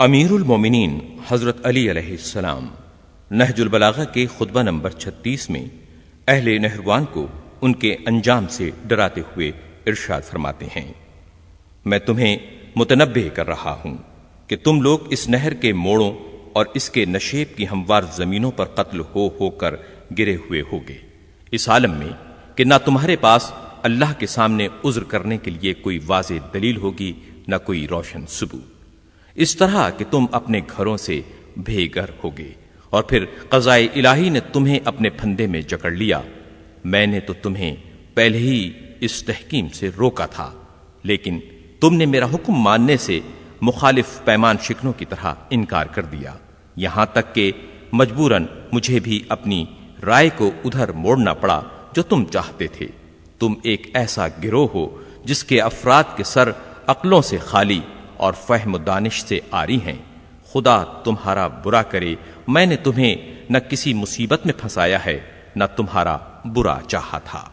امیر المومنین حضرت علی علیہ السلام نہج البلاغہ کے خطبہ نمبر 36 میں اہل نہروان کو ان کے انجام سے ڈراتے ہوئے ارشاد فرماتے ہیں، میں تمہیں متنبہ کر رہا ہوں کہ تم لوگ اس نہر کے موڑوں اور اس کے نشیب کی ہموار زمینوں پر قتل ہو کر گرے ہوئے ہوگے، اس عالم میں کہ نہ تمہارے پاس اللہ کے سامنے عذر کرنے کے لیے کوئی واضح دلیل ہوگی، نہ کوئی روشن ثبوت، اس طرح کہ تم اپنے گھروں سے بے گھر ہوگے، اور پھر قضائے الہی نے تمہیں اپنے پھندے میں جکڑ لیا۔ میں نے تو تمہیں پہلے ہی اس تحکیم سے روکا تھا، لیکن تم نے میرا حکم ماننے سے مخالف پیمان شکنوں کی طرح انکار کر دیا، یہاں تک کہ مجبوراً مجھے بھی اپنی رائے کو ادھر موڑنا پڑا جو تم چاہتے تھے۔ تم ایک ایسا گروہ ہو جس کے افراد کے سر عقلوں سے خالی اور فہم و دانش سے عاری ہیں۔ خدا تمہارا برا کرے، میں نے تمہیں نہ کسی مصیبت میں پھنسایا ہے، نہ تمہارا برا چاہا تھا۔